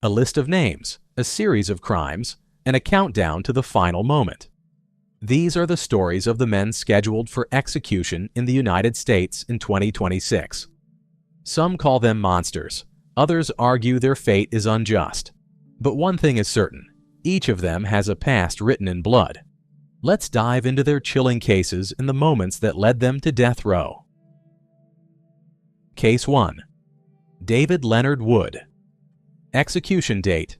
a list of names, a series of crimes, and a countdown to the final moment. These are the stories of the men scheduled for execution in the United States in 2026. Some call them monsters. Others argue their fate is unjust. But one thing is certain, each of them has a past written in blood. Let's dive into their chilling cases and the moments that led them to death row. Case 1. David Leonard Wood. Execution date: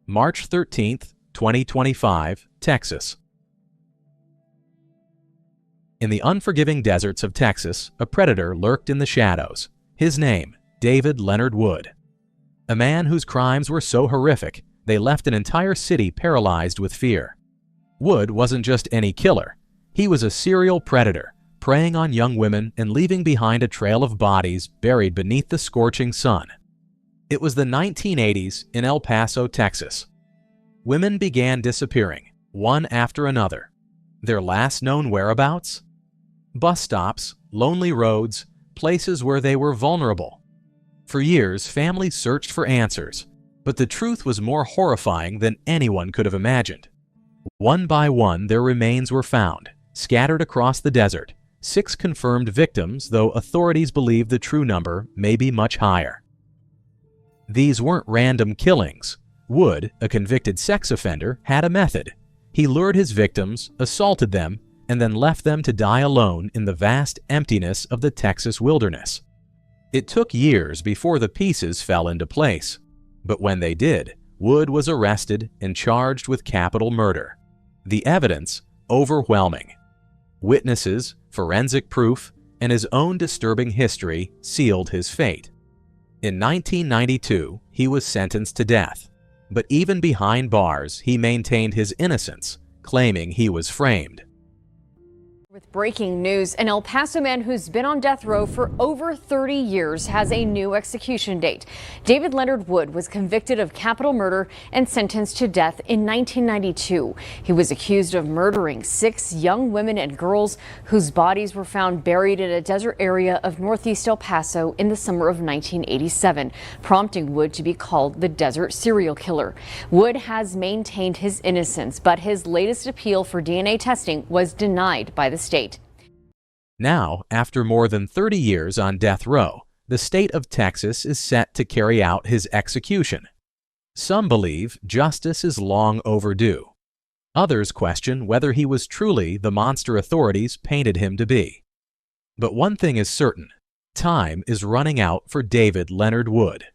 March 13, 2025, Texas. In the unforgiving deserts of Texas, a predator lurked in the shadows. His name, David Leonard Wood. A man whose crimes were so horrific, they left an entire city paralyzed with fear. Wood wasn't just any killer. He was a serial predator, preying on young women and leaving behind a trail of bodies buried beneath the scorching sun. It was the 1980s in El Paso, Texas. Women began disappearing, one after another. Their last known whereabouts? Bus stops, lonely roads, places where they were vulnerable. For years, families searched for answers, but the truth was more horrifying than anyone could have imagined. One by one, their remains were found, scattered across the desert. 6 confirmed victims, though authorities believe the true number may be much higher. These weren't random killings. Wood, a convicted sex offender, had a method. He lured his victims, assaulted them, and then left them to die alone in the vast emptiness of the Texas wilderness. It took years before the pieces fell into place, but when they did, Wood was arrested and charged with capital murder. The evidence, overwhelming. Witnesses, forensic proof, and his own disturbing history sealed his fate. In 1992, he was sentenced to death, but even behind bars, he maintained his innocence, claiming he was framed. With breaking news, an El Paso man who's been on death row for over 30 years has a new execution date. David Leonard Wood was convicted of capital murder and sentenced to death in 1992. He was accused of murdering 6 young women and girls whose bodies were found buried in a desert area of northeast El Paso in the summer of 1987, prompting Wood to be called the Desert Serial Killer. Wood has maintained his innocence, but his latest appeal for DNA testing was denied by the state. Now, after more than 30 years on death row, the state of Texas is set to carry out his execution. Some believe justice is long overdue. Others question whether he was truly the monster authorities painted him to be. But one thing is certain, time is running out for David Leonard Wood.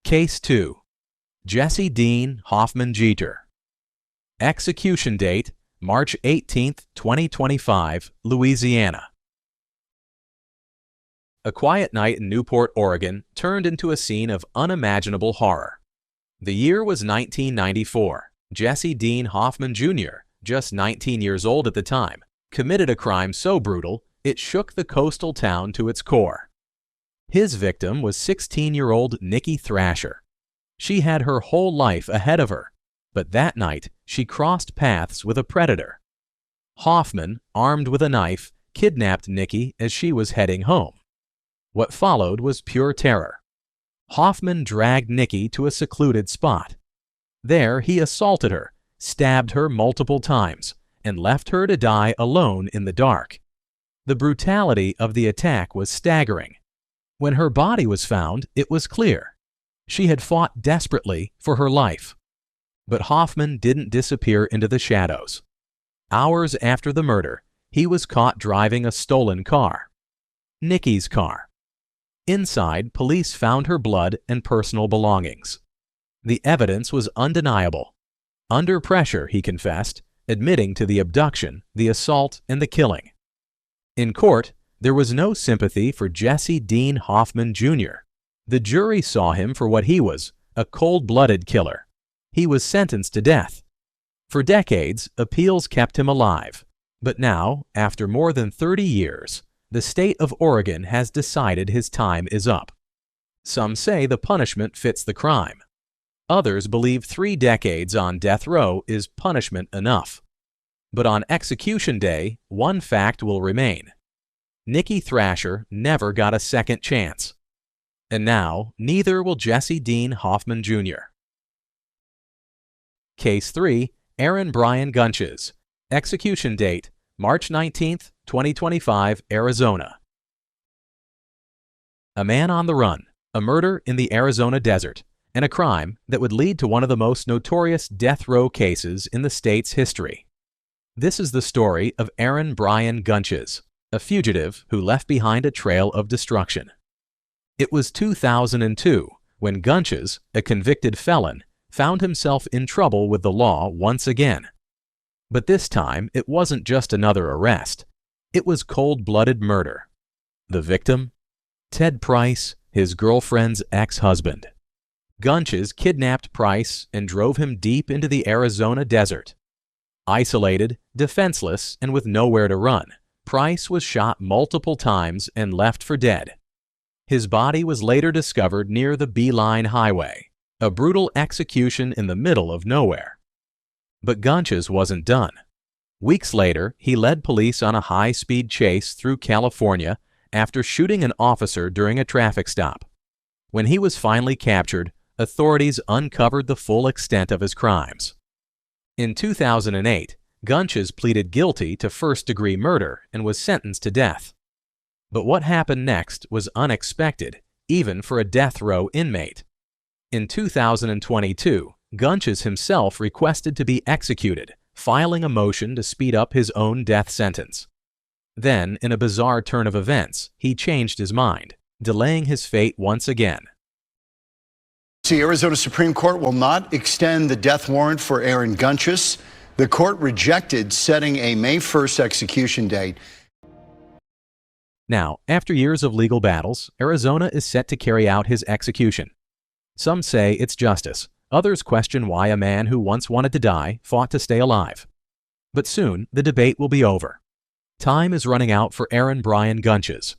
Case 2. Jesse Dean Hoffman Jeter. Execution date: March 18, 2025, Louisiana. A quiet night in Newport, Oregon, turned into a scene of unimaginable horror. The year was 1994. Jesse Dean Hoffman Jr., just 19 years old at the time, committed a crime so brutal it shook the coastal town to its core. His victim was 16-year-old Nikki Thrasher. She had her whole life ahead of her. But that night, she crossed paths with a predator. Hoffman, armed with a knife, kidnapped Nikki as she was heading home. What followed was pure terror. Hoffman dragged Nikki to a secluded spot. There, he assaulted her, stabbed her multiple times, and left her to die alone in the dark. The brutality of the attack was staggering. When her body was found, it was clear. She had fought desperately for her life. But Hoffman didn't disappear into the shadows. Hours after the murder, he was caught driving a stolen car. Nikki's car. Inside, police found her blood and personal belongings. The evidence was undeniable. Under pressure, he confessed, admitting to the abduction, the assault, and the killing. In court, there was no sympathy for Jesse Dean Hoffman Jr. The jury saw him for what he was, a cold-blooded killer. He was sentenced to death. For decades, appeals kept him alive. But now, after more than 30 years, the state of Oregon has decided his time is up. Some say the punishment fits the crime. Others believe 3 decades on death row is punishment enough. But on execution day, one fact will remain. Nikki Thrasher never got a second chance. And now, neither will Jesse Dean Hoffman Jr. Case 3, Aaron Brian Gunches. Execution date, March 19, 2025, Arizona. A man on the run, a murder in the Arizona desert, and a crime that would lead to one of the most notorious death row cases in the state's history. This is the story of Aaron Brian Gunches, a fugitive who left behind a trail of destruction. It was 2002 when Gunches, a convicted felon, found himself in trouble with the law once again. But this time, it wasn't just another arrest. It was cold-blooded murder. The victim? Ted Price, his girlfriend's ex-husband. Gunches kidnapped Price and drove him deep into the Arizona desert. Isolated, defenseless, and with nowhere to run, Price was shot multiple times and left for dead. His body was later discovered near the Beeline Highway, a brutal execution in the middle of nowhere. But Gunches wasn't done. Weeks later, he led police on a high-speed chase through California after shooting an officer during a traffic stop. When he was finally captured, authorities uncovered the full extent of his crimes. In 2008, Gunches pleaded guilty to first-degree murder and was sentenced to death. But what happened next was unexpected, even for a death row inmate. In 2022, Gunches himself requested to be executed, filing a motion to speed up his own death sentence. Then, in a bizarre turn of events, he changed his mind, delaying his fate once again. The Arizona Supreme Court will not extend the death warrant for Aaron Gunches. The court rejected setting a May 1st execution date. Now, after years of legal battles, Arizona is set to carry out his execution. Some say it's justice. Others question why a man who once wanted to die fought to stay alive. But soon, the debate will be over. Time is running out for Aaron Brian Gunches.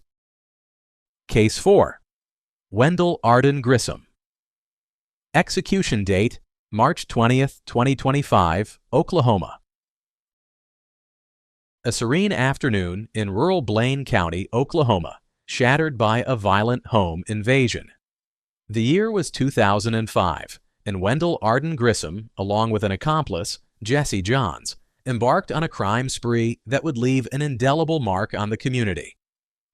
Case 4. Wendell Arden Grissom. Execution date, March 20, 2025, Oklahoma. A serene afternoon in rural Blaine County, Oklahoma, shattered by a violent home invasion. The year was 2005, and Wendell Arden Grissom, along with an accomplice, Jesse Johns, embarked on a crime spree that would leave an indelible mark on the community.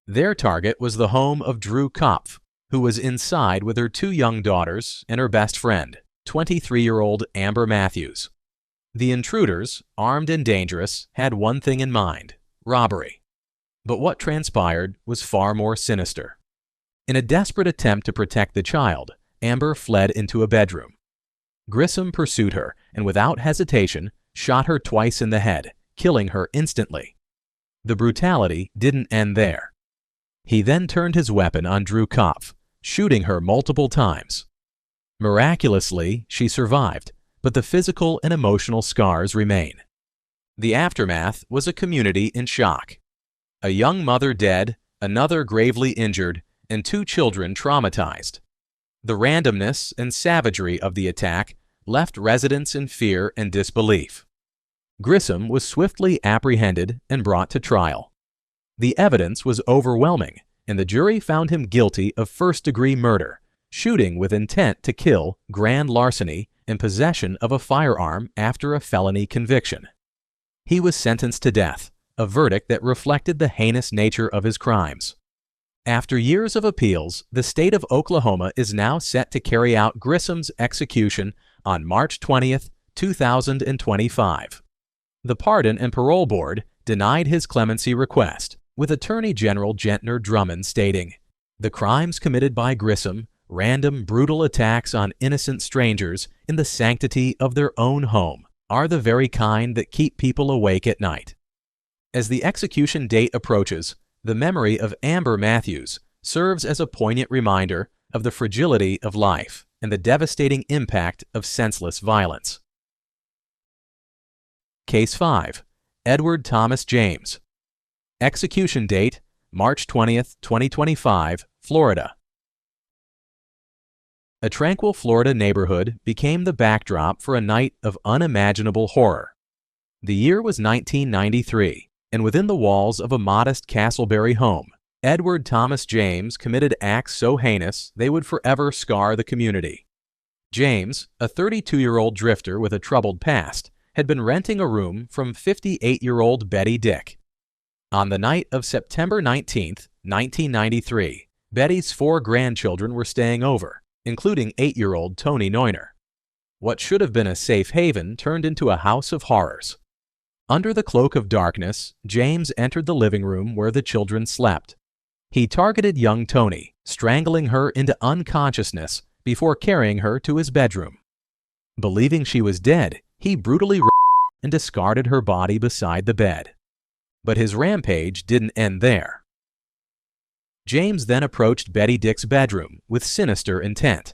Their target was the home of Drew Kopf, who was inside with her 2 young daughters and her best friend, 23-year-old Amber Matthews. The intruders, armed and dangerous, had one thing in mind: robbery. But what transpired was far more sinister. In a desperate attempt to protect the child, Amber fled into a bedroom. Grissom pursued her and without hesitation shot her twice in the head, killing her instantly. The brutality didn't end there. He then turned his weapon on Drew Kopf, shooting her multiple times. Miraculously, she survived, but the physical and emotional scars remain. The aftermath was a community in shock. A young mother dead, another gravely injured, and 2 children traumatized. The randomness and savagery of the attack left residents in fear and disbelief. Grissom was swiftly apprehended and brought to trial. The evidence was overwhelming, and the jury found him guilty of first-degree murder, shooting with intent to kill, grand larceny, and possession of a firearm after a felony conviction. He was sentenced to death, a verdict that reflected the heinous nature of his crimes. After years of appeals, the state of Oklahoma is now set to carry out Grissom's execution on March 20, 2025. The Pardon and Parole Board denied his clemency request, with Attorney General Gentner Drummond stating, "The crimes committed by Grissom, random brutal attacks on innocent strangers in the sanctity of their own home, are the very kind that keep people awake at night." As the execution date approaches, the memory of Amber Matthews serves as a poignant reminder of the fragility of life and the devastating impact of senseless violence. Case 5. Edward Thomas James. Execution date, March 20, 2025, Florida. A tranquil Florida neighborhood became the backdrop for a night of unimaginable horror. The year was 1993, and within the walls of a modest Castleberry home, Edward Thomas James committed acts so heinous they would forever scar the community. James, a 32-year-old drifter with a troubled past, had been renting a room from 58-year-old Betty Dick. On the night of September 19, 1993, Betty's 4 grandchildren were staying over, including 8-year-old Tony Neuner. What should have been a safe haven turned into a house of horrors. Under the cloak of darkness, James entered the living room where the children slept. He targeted young Tony, strangling her into unconsciousness before carrying her to his bedroom. Believing she was dead, he brutally raped and discarded her body beside the bed. But his rampage didn't end there. James then approached Betty Dick's bedroom with sinister intent.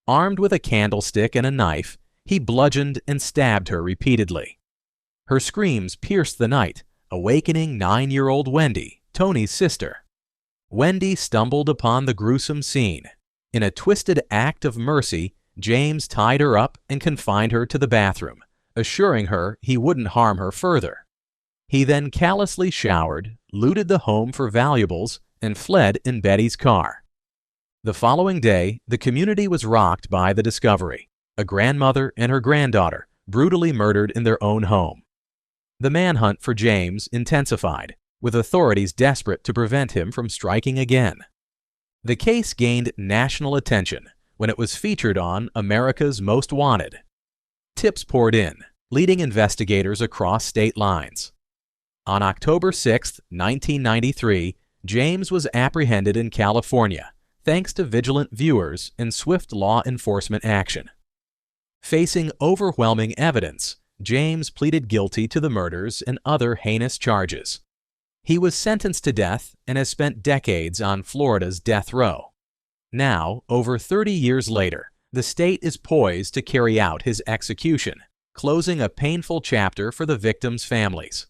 Armed with a candlestick and a knife, he bludgeoned and stabbed her repeatedly. Her screams pierced the night, awakening 9-year-old Wendy, Tony's sister. Wendy stumbled upon the gruesome scene. In a twisted act of mercy, James tied her up and confined her to the bathroom, assuring her he wouldn't harm her further. He then callously showered, looted the home for valuables, and fled in Betty's car. The following day, the community was rocked by the discovery: a grandmother and her granddaughter brutally murdered in their own home. The manhunt for James intensified, with authorities desperate to prevent him from striking again. The case gained national attention when it was featured on America's Most Wanted. Tips poured in, leading investigators across state lines. On October 6, 1993, James was apprehended in California, thanks to vigilant viewers and swift law enforcement action. Facing overwhelming evidence, James pleaded guilty to the murders and other heinous charges. He was sentenced to death and has spent decades on Florida's death row. Now, over 30 years later, the state is poised to carry out his execution, closing a painful chapter for the victims' families.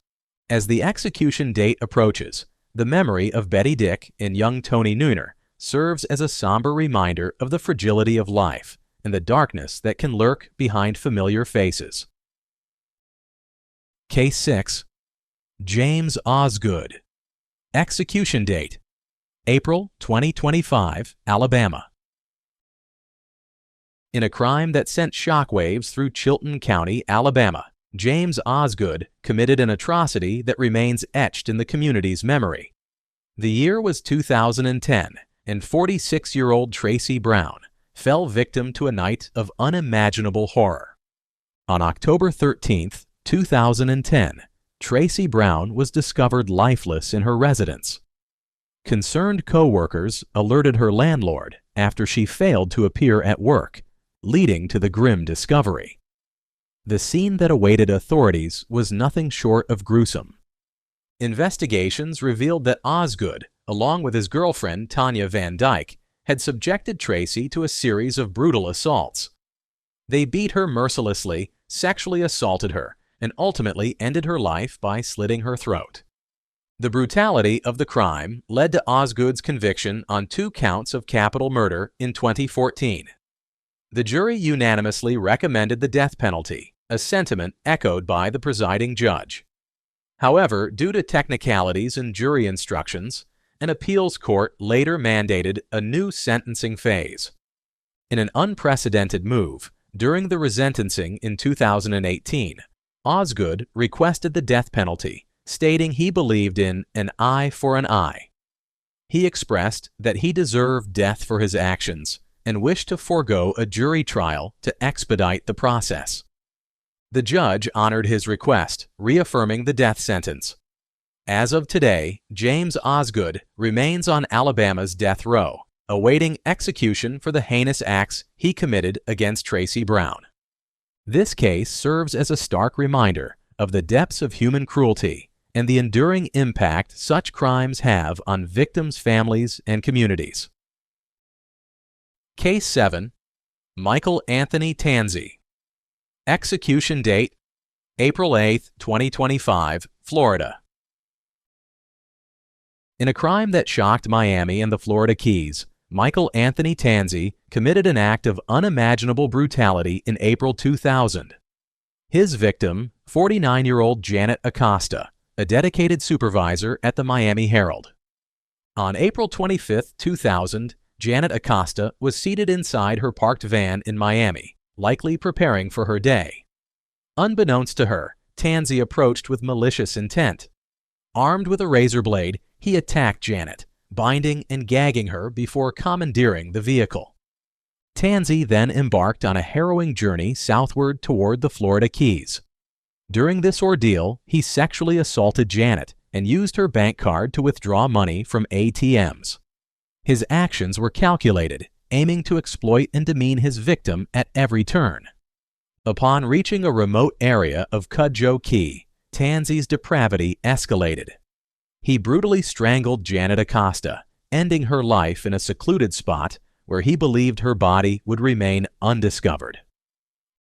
As the execution date approaches, the memory of Betty Dick and young Tony Neuner serves as a somber reminder of the fragility of life and the darkness that can lurk behind familiar faces. Case 6. James Osgood. Execution date: April 2025, Alabama. In a crime that sent shockwaves through Chilton County, Alabama, James Osgood committed an atrocity that remains etched in the community's memory. The year was 2010, and 46-year-old Tracy Brown fell victim to a night of unimaginable horror. On October 13, 2010, Tracy Brown was discovered lifeless in her residence. Concerned co-workers alerted her landlord after she failed to appear at work, leading to the grim discovery. The scene that awaited authorities was nothing short of gruesome. Investigations revealed that Osgood, along with his girlfriend Tanya Van Dyke, had subjected Tracy to a series of brutal assaults. They beat her mercilessly, sexually assaulted her, and ultimately ended her life by slitting her throat. The brutality of the crime led to Osgood's conviction on 2 counts of capital murder in 2014. The jury unanimously recommended the death penalty, a sentiment echoed by the presiding judge. However, due to technicalities in jury instructions, an appeals court later mandated a new sentencing phase. In an unprecedented move, during the resentencing in 2018, Osgood requested the death penalty, stating he believed in an eye for an eye. He expressed that he deserved death for his actions and wished to forego a jury trial to expedite the process. The judge honored his request, reaffirming the death sentence. As of today, James Osgood remains on Alabama's death row, awaiting execution for the heinous acts he committed against Tracy Brown. This case serves as a stark reminder of the depths of human cruelty and the enduring impact such crimes have on victims' families and communities. Case 7. Michael Anthony Tansey. Execution date: April 8, 2025, Florida. In a crime that shocked Miami and the Florida Keys, Michael Anthony Tansey committed an act of unimaginable brutality in April 2000. His victim, 49-year-old Janet Acosta, a dedicated supervisor at the Miami Herald. On April 25, 2000, Janet Acosta was seated inside her parked van in Miami, likely preparing for her day. Unbeknownst to her, Tansey approached with malicious intent. Armed with a razor blade, he attacked Janet, binding and gagging her before commandeering the vehicle. Tansey then embarked on a harrowing journey southward toward the Florida Keys. During this ordeal, he sexually assaulted Janet and used her bank card to withdraw money from ATMs. His actions were calculated, aiming to exploit and demean his victim at every turn. Upon reaching a remote area of Cudjoe Key, Tansey's depravity escalated. He brutally strangled Janet Acosta, ending her life in a secluded spot where he believed her body would remain undiscovered.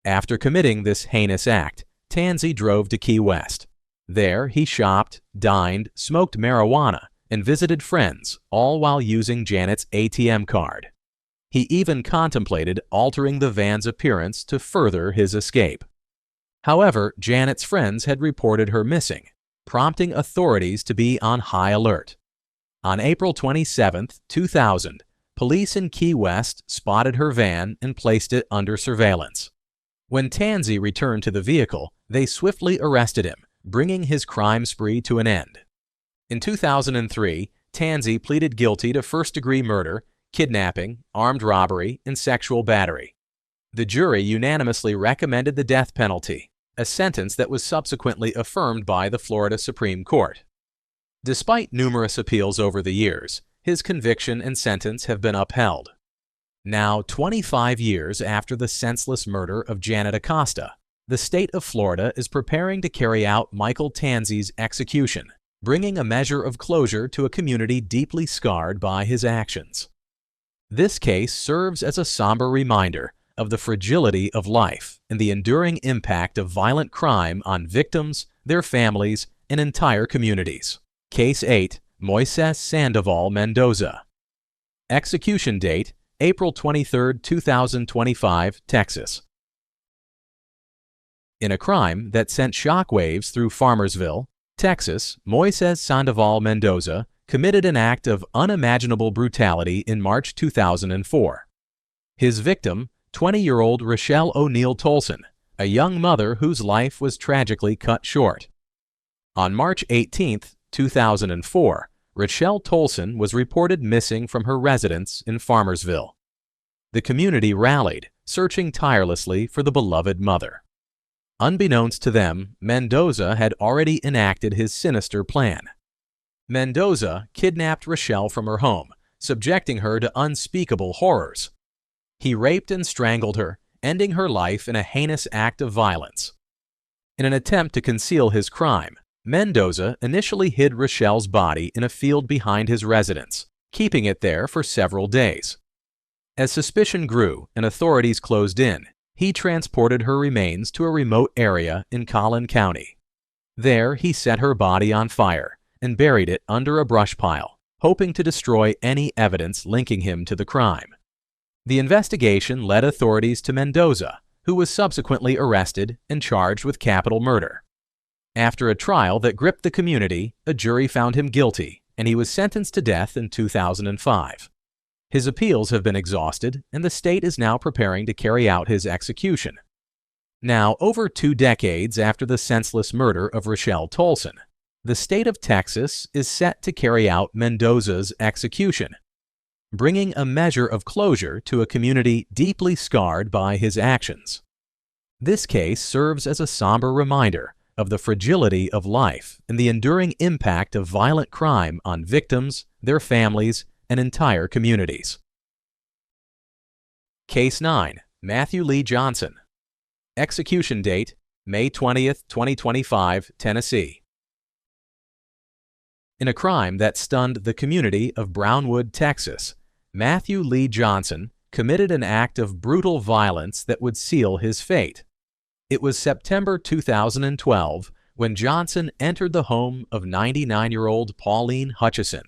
After committing this heinous act, Tansey drove to Key West. There, he shopped, dined, smoked marijuana, and visited friends, all while using Janet's ATM card. He even contemplated altering the van's appearance to further his escape. However, Janet's friends had reported her missing, prompting authorities to be on high alert. On April 27, 2000, police in Key West spotted her van and placed it under surveillance. When Tansey returned to the vehicle, they swiftly arrested him, bringing his crime spree to an end. In 2003, Tansey pleaded guilty to first-degree murder, kidnapping, armed robbery, and sexual battery. The jury unanimously recommended the death penalty, a sentence that was subsequently affirmed by the Florida Supreme Court. Despite numerous appeals over the years, his conviction and sentence have been upheld. Now, 25 years after the senseless murder of Janet Acosta, the state of Florida is preparing to carry out Michael Tansey's execution, bringing a measure of closure to a community deeply scarred by his actions. This case serves as a somber reminder of the fragility of life and the enduring impact of violent crime on victims, their families, and entire communities. Case 8, Moises Sandoval Mendoza. Execution date, April 23, 2025, Texas. In a crime that sent shockwaves through Farmersville, Texas, Moises Sandoval Mendoza committed an act of unimaginable brutality in March 2004. His victim, 20-year-old Rochelle O'Neal Tolson, a young mother whose life was tragically cut short. On March 18, 2004, Rochelle Tolson was reported missing from her residence in Farmersville. The community rallied, searching tirelessly for the beloved mother. Unbeknownst to them, Mendoza had already enacted his sinister plan. Mendoza kidnapped Rochelle from her home, subjecting her to unspeakable horrors. He raped and strangled her, ending her life in a heinous act of violence. In an attempt to conceal his crime, Mendoza initially hid Rochelle's body in a field behind his residence, keeping it there for several days. As suspicion grew and authorities closed in, he transported her remains to a remote area in Collin County. There, he set her body on fire and buried it under a brush pile, hoping to destroy any evidence linking him to the crime. The investigation led authorities to Mendoza, who was subsequently arrested and charged with capital murder. After a trial that gripped the community, a jury found him guilty, and he was sentenced to death in 2005. His appeals have been exhausted, and the state is now preparing to carry out his execution. Now, over 2 decades after the senseless murder of Rochelle Tolson, the state of Texas is set to carry out Mendoza's execution, bringing a measure of closure to a community deeply scarred by his actions. This case serves as a somber reminder of the fragility of life and the enduring impact of violent crime on victims, their families, and entire communities. Case 9, Matthew Lee Johnson. Execution date, May 20, 2025, Tennessee. In a crime that stunned the community of Brownwood, Texas, Matthew Lee Johnson committed an act of brutal violence that would seal his fate. It was September 2012 when Johnson entered the home of 99-year-old Pauline Hutchison.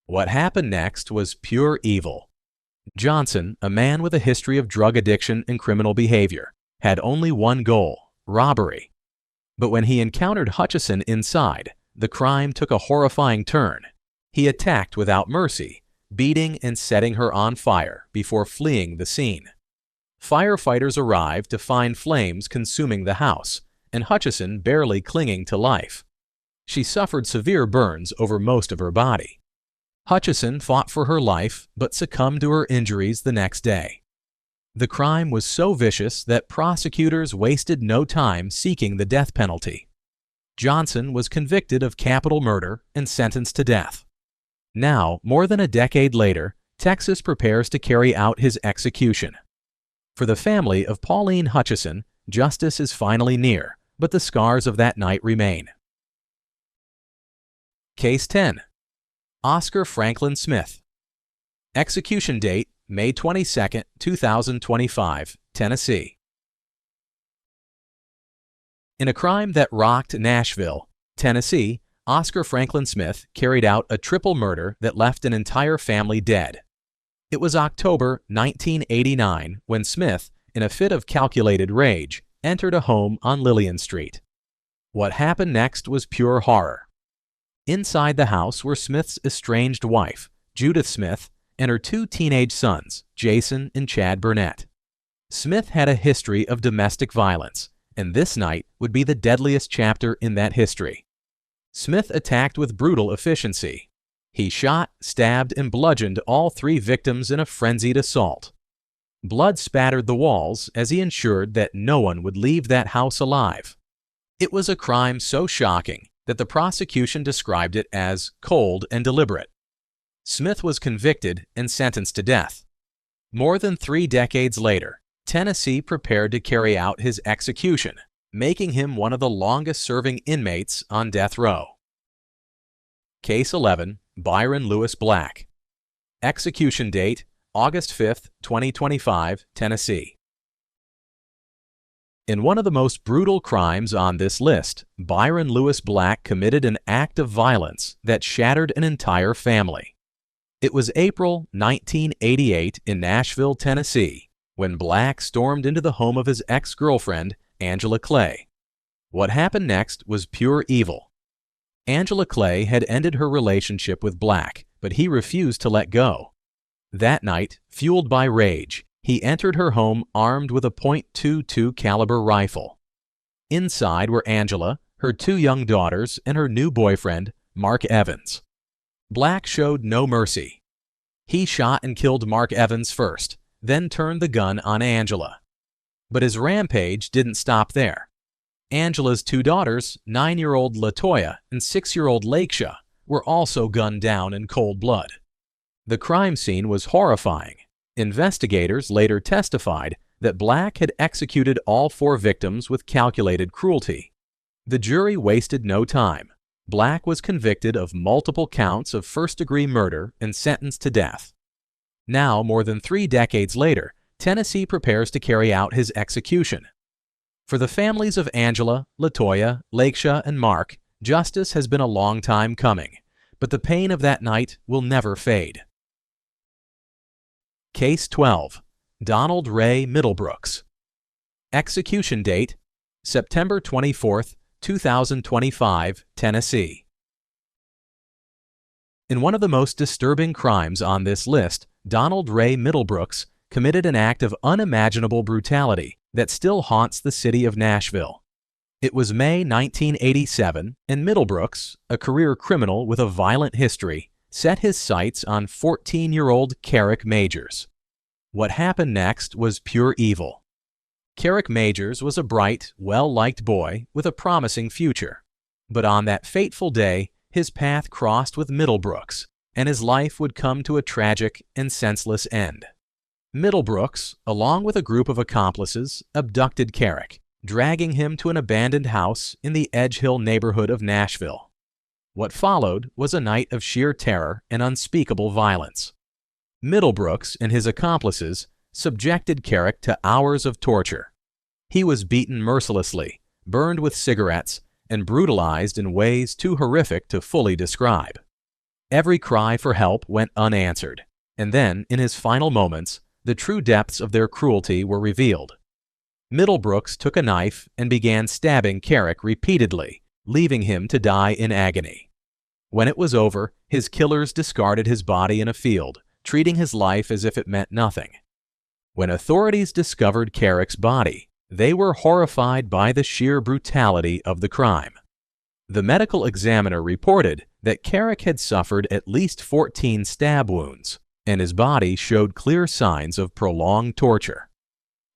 What happened next was pure evil. Johnson, a man with a history of drug addiction and criminal behavior, had only one goal: robbery. But when he encountered Hutchison inside, the crime took a horrifying turn. He attacked without mercy, beating and setting her on fire before fleeing the scene. Firefighters arrived to find flames consuming the house, and Hutchison barely clinging to life. She suffered severe burns over most of her body. Hutchison fought for her life but succumbed to her injuries the next day. The crime was so vicious that prosecutors wasted no time seeking the death penalty. Johnson was convicted of capital murder and sentenced to death. Now, more than a decade later, Texas prepares to carry out his execution. For the family of Pauline Hutchison, justice is finally near, but the scars of that night remain. Case 10. Oscar Franklin Smith. Execution date, May 22, 2025, Tennessee. In a crime that rocked Nashville, Tennessee, Oscar Franklin Smith carried out a triple murder that left an entire family dead. It was October 1989 when Smith, in a fit of calculated rage, entered a home on Lillian Street. What happened next was pure horror. Inside the house were Smith's estranged wife, Judith Smith, and her two teenage sons, Jason and Chad Burnett. Smith had a history of domestic violence, and this night would be the deadliest chapter in that history. Smith attacked with brutal efficiency. He shot, stabbed, and bludgeoned all three victims in a frenzied assault. Blood spattered the walls as he ensured that no one would leave that house alive. It was a crime so shocking that the prosecution described it as cold and deliberate. Smith was convicted and sentenced to death. More than 3 decades later, Tennessee prepared to carry out his execution, making him one of the longest-serving inmates on death row. Case 11, Byron Lewis Black. Execution date, August 5, 2025, Tennessee. In one of the most brutal crimes on this list, Byron Lewis Black committed an act of violence that shattered an entire family. It was April 1988 in Nashville, Tennessee, when Black stormed into the home of his ex-girlfriend, Angela Clay. What happened next was pure evil. Angela Clay had ended her relationship with Black, but he refused to let go. That night, fueled by rage, he entered her home armed with a .22 caliber rifle. Inside were Angela, her 2 young daughters, and her new boyfriend, Mark Evans. Black showed no mercy. He shot and killed Mark Evans first, then turned the gun on Angela. But his rampage didn't stop there. Angela's 2 daughters, 9-year-old Latoya and 6-year-old Lakesha, were also gunned down in cold blood. The crime scene was horrifying. Investigators later testified that Black had executed all 4 victims with calculated cruelty. The jury wasted no time. Black was convicted of multiple counts of first-degree murder and sentenced to death. Now, more than 3 decades later, Tennessee prepares to carry out his execution. For the families of Angela, Latoya, Lakesha, and Mark, justice has been a long time coming, but the pain of that night will never fade. Case 12. Donald Ray Middlebrooks. Execution date, September 24, 2025, Tennessee. In one of the most disturbing crimes on this list, Donald Ray Middlebrooks committed an act of unimaginable brutality that still haunts the city of Nashville. It was May 1987, and Middlebrooks, a career criminal with a violent history, set his sights on 14-year-old Carrick Majors. What happened next was pure evil. Carrick Majors was a bright, well-liked boy with a promising future. But on that fateful day, his path crossed with Middlebrooks, and his life would come to a tragic and senseless end. Middlebrooks, along with a group of accomplices, abducted Carrick, dragging him to an abandoned house in the Edge Hill neighborhood of Nashville. What followed was a night of sheer terror and unspeakable violence. Middlebrooks and his accomplices subjected Carrick to hours of torture. He was beaten mercilessly, burned with cigarettes, and brutalized in ways too horrific to fully describe. Every cry for help went unanswered, and then, in his final moments, the true depths of their cruelty were revealed. Middlebrooks took a knife and began stabbing Carrick repeatedly, leaving him to die in agony. When it was over, his killers discarded his body in a field, treating his life as if it meant nothing. When authorities discovered Carrick's body, they were horrified by the sheer brutality of the crime. The medical examiner reported that Carrick had suffered at least 14 stab wounds, and his body showed clear signs of prolonged torture.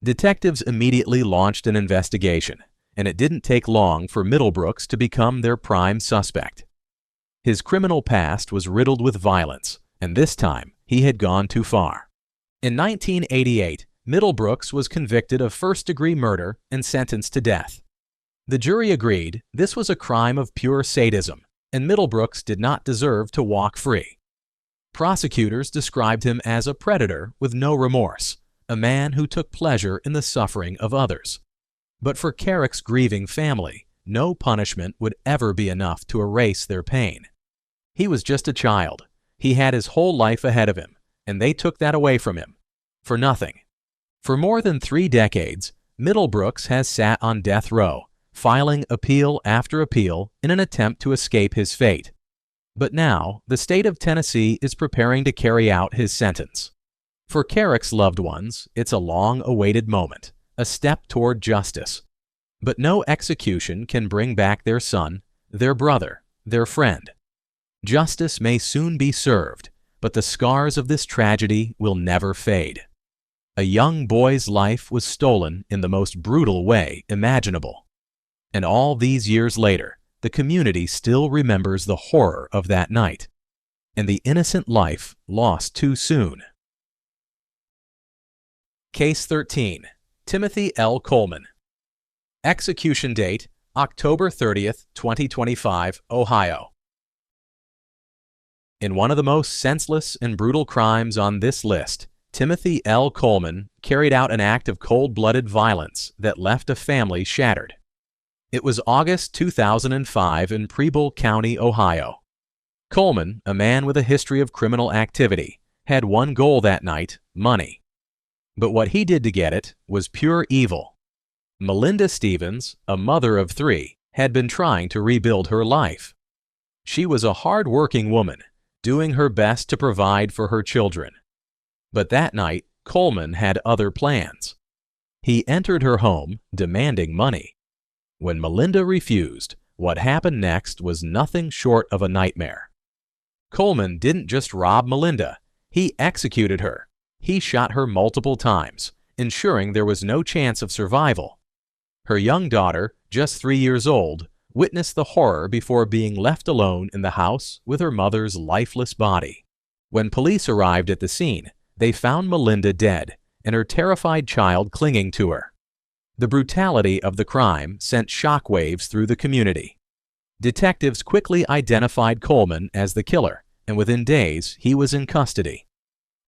Detectives immediately launched an investigation, and it didn't take long for Middlebrooks to become their prime suspect. His criminal past was riddled with violence, and this time he had gone too far. In 1988, Middlebrooks was convicted of first-degree murder and sentenced to death. The jury agreed this was a crime of pure sadism, and Middlebrooks did not deserve to walk free. Prosecutors described him as a predator with no remorse, a man who took pleasure in the suffering of others. But for Carrick's grieving family, no punishment would ever be enough to erase their pain. He was just a child. He had his whole life ahead of him, and they took that away from him. For nothing. For more than 3 decades, Middlebrooks has sat on death row, filing appeal after appeal in an attempt to escape his fate. But now, the state of Tennessee is preparing to carry out his sentence. For Carrick's loved ones, it's a long-awaited moment, a step toward justice. But no execution can bring back their son, their brother, their friend. Justice may soon be served, but the scars of this tragedy will never fade. A young boy's life was stolen in the most brutal way imaginable. And all these years later, the community still remembers the horror of that night, and the innocent life lost too soon. Case 13. Timothy L. Coleman. Execution date, October 30th, 2025, Ohio. In one of the most senseless and brutal crimes on this list, Timothy L. Coleman carried out an act of cold-blooded violence that left a family shattered. It was August 2005 in Preble County, Ohio. Coleman, a man with a history of criminal activity, had one goal that night: money. But what he did to get it was pure evil. Melinda Stevens, a mother of 3, had been trying to rebuild her life. She was a hard-working woman, doing her best to provide for her children. But that night, Coleman had other plans. He entered her home, demanding money. When Melinda refused, what happened next was nothing short of a nightmare. Coleman didn't just rob Melinda, he executed her. He shot her multiple times, ensuring there was no chance of survival. Her young daughter, just 3 years old, witnessed the horror before being left alone in the house with her mother's lifeless body. When police arrived at the scene, they found Melinda dead and her terrified child clinging to her. The brutality of the crime sent shockwaves through the community. Detectives quickly identified Coleman as the killer, and within days he was in custody.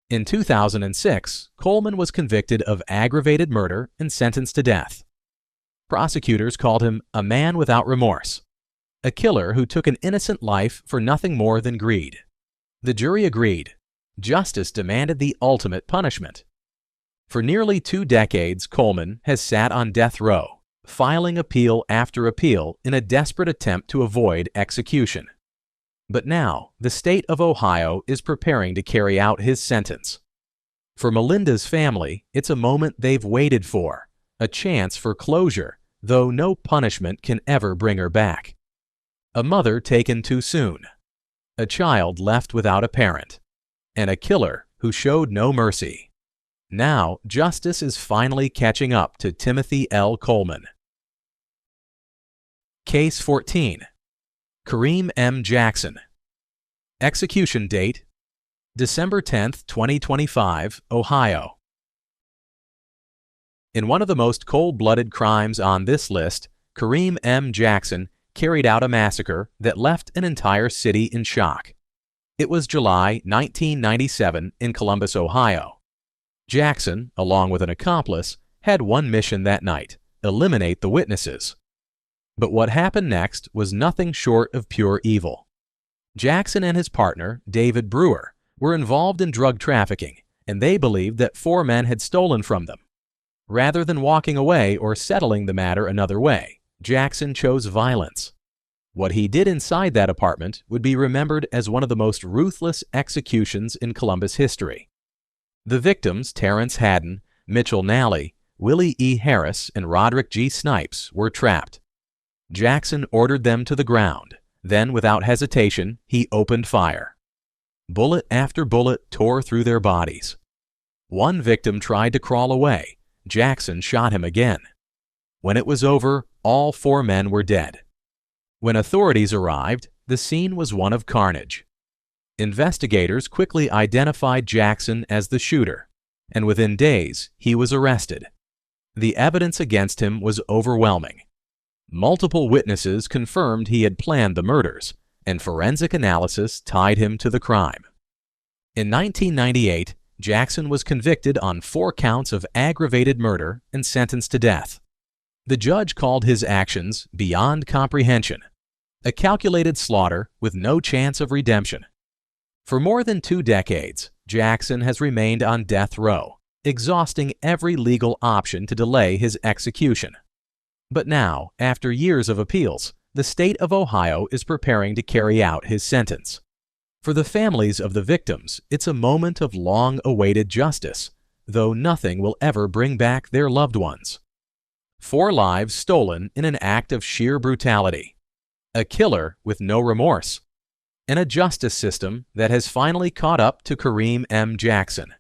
In 2006, Coleman was convicted of aggravated murder and sentenced to death. Prosecutors called him a man without remorse, a killer who took an innocent life for nothing more than greed. The jury agreed. Justice demanded the ultimate punishment. For nearly 2 decades, Coleman has sat on death row, filing appeal after appeal in a desperate attempt to avoid execution. But now, the state of Ohio is preparing to carry out his sentence. For Melinda's family, it's a moment they've waited for, a chance for closure, though no punishment can ever bring her back. A mother taken too soon, a child left without a parent, and a killer who showed no mercy. Now, justice is finally catching up to Timothy L. Coleman. Case 14. Kareem M. Jackson. Execution date, December 10, 2025, Ohio. In one of the most cold-blooded crimes on this list, Kareem M. Jackson carried out a massacre that left an entire city in shock. It was July 1997 in Columbus, Ohio. Jackson, along with an accomplice, had one mission that night: eliminate the witnesses. But what happened next was nothing short of pure evil. Jackson and his partner, David Brewer, were involved in drug trafficking, and they believed that 4 men had stolen from them. Rather than walking away or settling the matter another way, Jackson chose violence. What he did inside that apartment would be remembered as one of the most ruthless executions in Columbus history. The victims, Terrence Haddon, Mitchell Nally, Willie E. Harris, and Roderick G. Snipes, were trapped. Jackson ordered them to the ground. Then, without hesitation, he opened fire. Bullet after bullet tore through their bodies. One victim tried to crawl away. Jackson shot him again. When it was over, all 4 men were dead. When authorities arrived, the scene was one of carnage. Investigators quickly identified Jackson as the shooter, and within days, he was arrested. The evidence against him was overwhelming. Multiple witnesses confirmed he had planned the murders, and forensic analysis tied him to the crime. In 1998, Jackson was convicted on 4 counts of aggravated murder and sentenced to death. The judge called his actions beyond comprehension, a calculated slaughter with no chance of redemption. For more than 2 decades, Jackson has remained on death row, exhausting every legal option to delay his execution. But now, after years of appeals, the state of Ohio is preparing to carry out his sentence. For the families of the victims, it's a moment of long-awaited justice, though nothing will ever bring back their loved ones. 4 lives stolen in an act of sheer brutality. A killer with no remorse. And a justice system that has finally caught up to Kareem M. Jackson.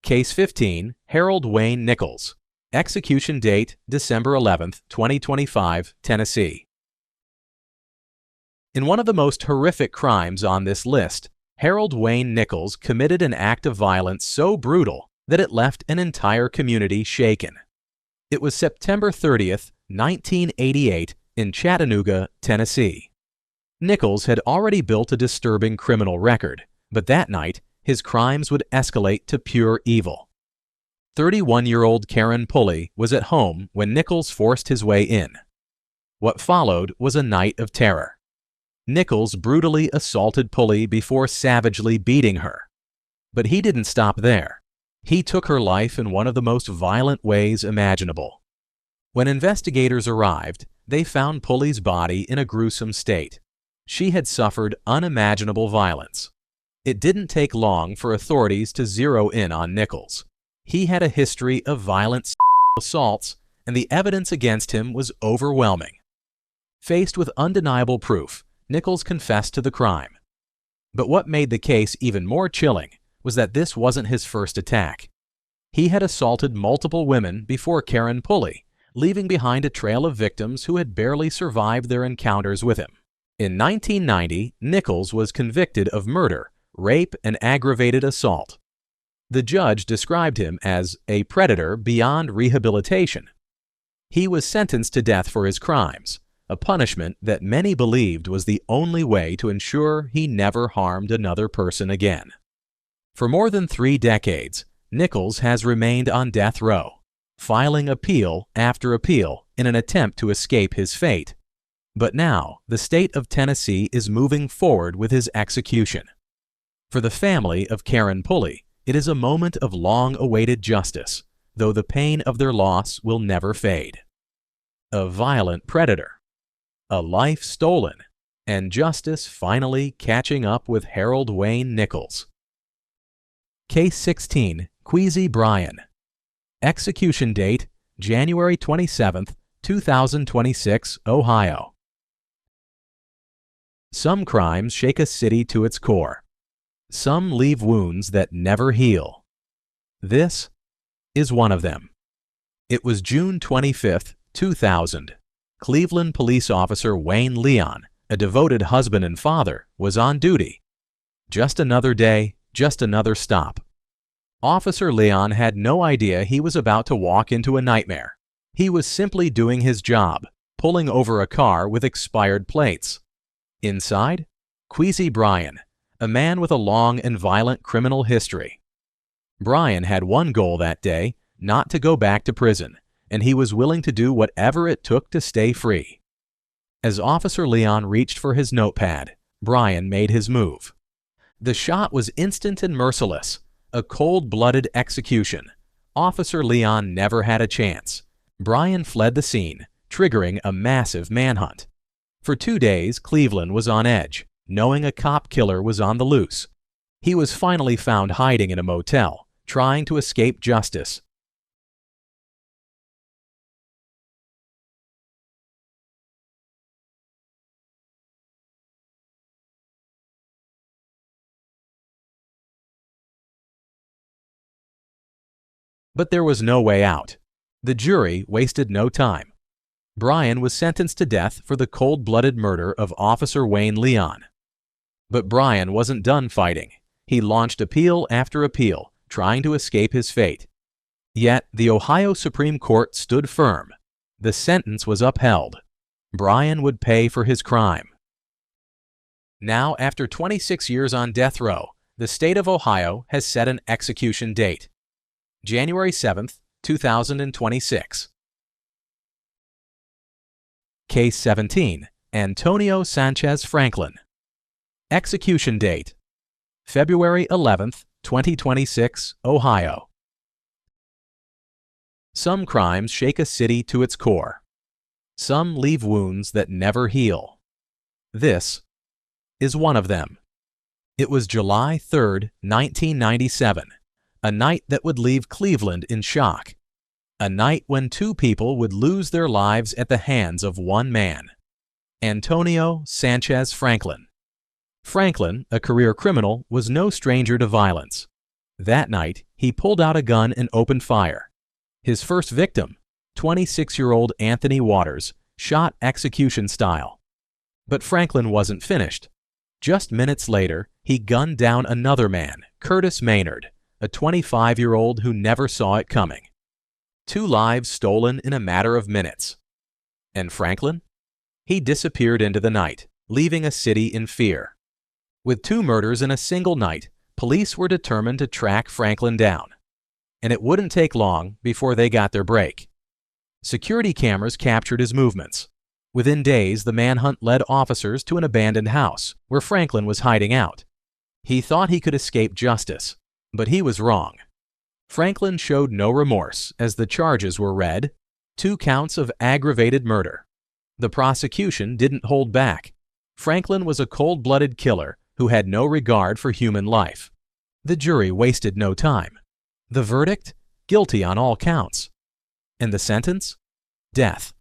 Case 15, Harold Wayne Nichols. Execution date, December 11, 2025, Tennessee. In one of the most horrific crimes on this list, Harold Wayne Nichols committed an act of violence so brutal that it left an entire community shaken. It was September 30th, 1988, in Chattanooga, Tennessee. Nichols had already built a disturbing criminal record, but that night, his crimes would escalate to pure evil. 31-year-old Karen Pulley was at home when Nichols forced his way in. What followed was a night of terror. Nichols brutally assaulted Pulley before savagely beating her. But he didn't stop there. He took her life in one of the most violent ways imaginable. When investigators arrived, they found Pulley's body in a gruesome state. She had suffered unimaginable violence. It didn't take long for authorities to zero in on Nichols. He had a history of violent assaults, and the evidence against him was overwhelming. Faced with undeniable proof, Nichols confessed to the crime. But what made the case even more chilling was that this wasn't his first attack. He had assaulted multiple women before Karen Pulley, leaving behind a trail of victims who had barely survived their encounters with him. In 1990, Nichols was convicted of murder, rape, and aggravated assault. The judge described him as a predator beyond rehabilitation. He was sentenced to death for his crimes, a punishment that many believed was the only way to ensure he never harmed another person again. For more than 3 decades, Nichols has remained on death row, filing appeal after appeal in an attempt to escape his fate. But now, the state of Tennessee is moving forward with his execution. For the family of Karen Pulley, it is a moment of long-awaited justice, though the pain of their loss will never fade. A violent predator, a life stolen, and justice finally catching up with Harold Wayne Nichols. Case 16, Queasy Bryan. Execution date, January 27, 2026, Ohio. Some crimes shake a city to its core. Some leave wounds that never heal. This is one of them. It was June 25, 2000. Cleveland police officer Wayne Leon, a devoted husband and father, was on duty. Just another day, just another stop. Officer Leon had no idea he was about to walk into a nightmare. He was simply doing his job, pulling over a car with expired plates. Inside, Queasy Bryan, a man with a long and violent criminal history. Bryan had one goal that day, not to go back to prison, and he was willing to do whatever it took to stay free. As Officer Leon reached for his notepad, Bryan made his move. The shot was instant and merciless, a cold-blooded execution. Officer Leon never had a chance. Bryan fled the scene, triggering a massive manhunt. For 2 days, Cleveland was on edge, knowing a cop killer was on the loose. He was finally found hiding in a motel, trying to escape justice. But there was no way out. The jury wasted no time. Brian was sentenced to death for the cold-blooded murder of Officer Wayne Leon. But Brian wasn't done fighting. He launched appeal after appeal, trying to escape his fate. Yet the Ohio Supreme Court stood firm. The sentence was upheld. Brian would pay for his crime. Now, after 26 years on death row, the state of Ohio has set an execution date. January 7, 2026. Case 17, Antonio Sanchez Franklin. Execution date, February 11, 2026, Ohio. Some crimes shake a city to its core. Some leave wounds that never heal. This is one of them. It was July 3, 1997, a night that would leave Cleveland in shock. A night when 2 people would lose their lives at the hands of one man, Antonio Sanchez Franklin. Franklin, a career criminal, was no stranger to violence. That night, he pulled out a gun and opened fire. His first victim, 26-year-old Anthony Waters, shot execution style. But Franklin wasn't finished. Just minutes later, he gunned down another man, Curtis Maynard, a 25-year-old who never saw it coming. 2 lives stolen in a matter of minutes. And Franklin? He disappeared into the night, leaving a city in fear. With 2 murders in a single night, police were determined to track Franklin down. And it wouldn't take long before they got their break. Security cameras captured his movements. Within days, the manhunt led officers to an abandoned house where Franklin was hiding out. He thought he could escape justice, but he was wrong. Franklin showed no remorse as the charges were read, 2 counts of aggravated murder. The prosecution didn't hold back. Franklin was a cold-blooded killer who had no regard for human life. The jury wasted no time. The verdict? Guilty on all counts. And the sentence? Death.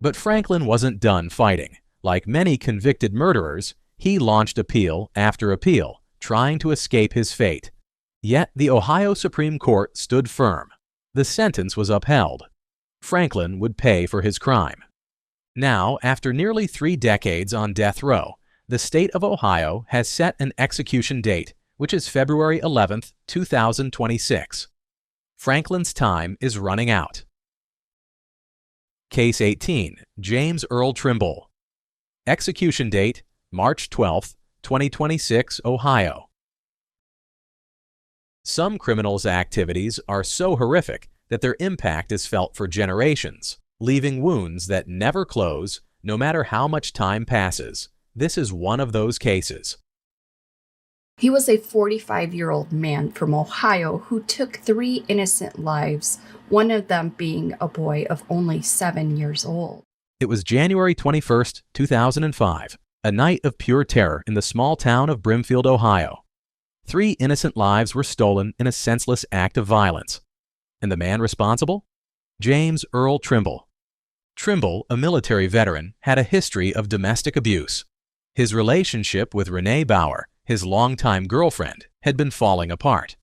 But Franklin wasn't done fighting. Like many convicted murderers, he launched appeal after appeal, trying to escape his fate. Yet the Ohio Supreme Court stood firm. The sentence was upheld. Franklin would pay for his crime. Now, after nearly 3 decades on death row, the state of Ohio has set an execution date, which is February 11, 2026. Franklin's time is running out. Case 18, James Earl Trimble. Execution date, March 12, 2026, Ohio. Some criminals' activities are so horrific that their impact is felt for generations, leaving wounds that never close, no matter how much time passes. This is one of those cases. He was a 45-year-old man from Ohio who took 3 innocent lives, one of them being a boy of only 7 years old. It was January 21, 2005, a night of pure terror in the small town of Brimfield, Ohio. 3 innocent lives were stolen in a senseless act of violence. And the man responsible? James Earl Trimble. Trimble, a military veteran, had a history of domestic abuse. His relationship with Renee Bauer, his longtime girlfriend, had been falling apart.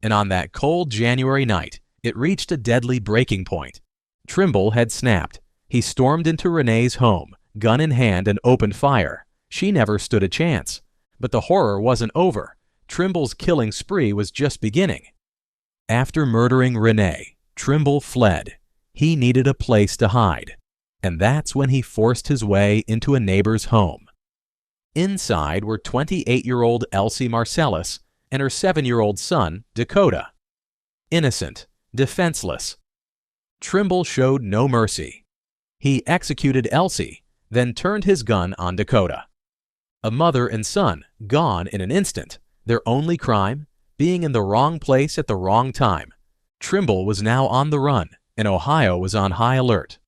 And on that cold January night, it reached a deadly breaking point. Trimble had snapped. He stormed into Renee's home, gun in hand, and opened fire. She never stood a chance. But the horror wasn't over. Trimble's killing spree was just beginning. After murdering Renee, Trimble fled. He needed a place to hide. And that's when he forced his way into a neighbor's home. Inside were 28-year-old Elsie Marcellus and her 7-year-old son, Dakota. Innocent, defenseless. Trimble showed no mercy. He executed Elsie, then turned his gun on Dakota. A mother and son, gone in an instant. Their only crime, being in the wrong place at the wrong time. Trimble was now on the run, and Ohio was on high alert.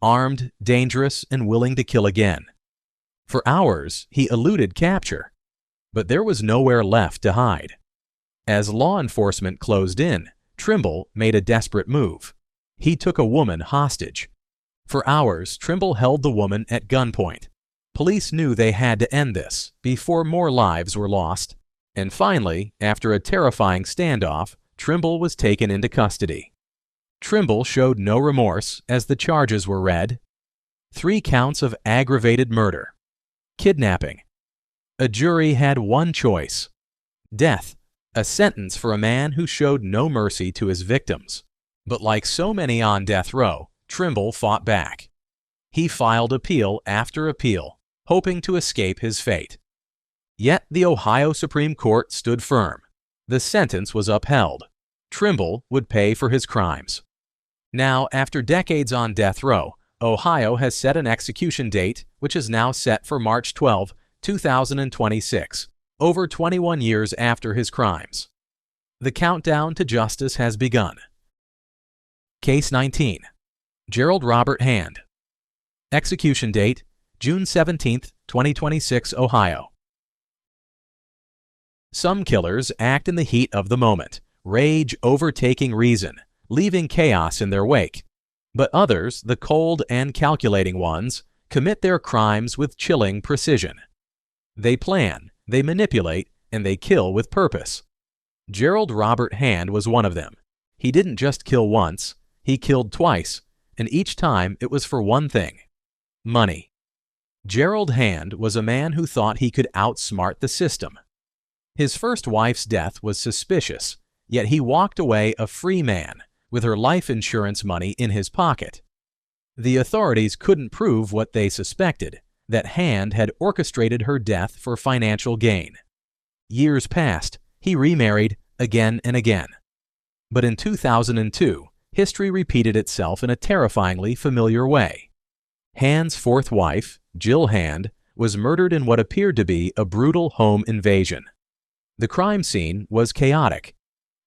Armed, dangerous, and willing to kill again. For hours, he eluded capture, but there was nowhere left to hide. As law enforcement closed in, Trimble made a desperate move. He took a woman hostage. For hours, Trimble held the woman at gunpoint. Police knew they had to end this before more lives were lost. And finally, after a terrifying standoff, Trimble was taken into custody. Trimble showed no remorse as the charges were read. 3 counts of aggravated murder. Kidnapping. A jury had one choice: death, a sentence for a man who showed no mercy to his victims. But like so many on death row, Trimble fought back. He filed appeal after appeal, hoping to escape his fate. Yet the Ohio Supreme Court stood firm. The sentence was upheld. Trimble would pay for his crimes. Now, after decades on death row, Ohio has set an execution date, which is now set for March 12, 2026, over 21 years after his crimes. The countdown to justice has begun. Case 19. Gerald Robert Hand. Execution date, June 17, 2026, Ohio. Some killers act in the heat of the moment, rage overtaking reason, leaving chaos in their wake. But others, the cold and calculating ones, commit their crimes with chilling precision. They plan, they manipulate, and they kill with purpose. Gerald Robert Hand was one of them. He didn't just kill once, he killed twice, and each time it was for one thing: money. Gerald Hand was a man who thought he could outsmart the system. His first wife's death was suspicious, yet he walked away a free man, with her life insurance money in his pocket. The authorities couldn't prove what they suspected, that Hand had orchestrated her death for financial gain. Years passed, he remarried again and again. But in 2002, history repeated itself in a terrifyingly familiar way. Hand's fourth wife, Jill Hand, was murdered in what appeared to be a brutal home invasion. The crime scene was chaotic.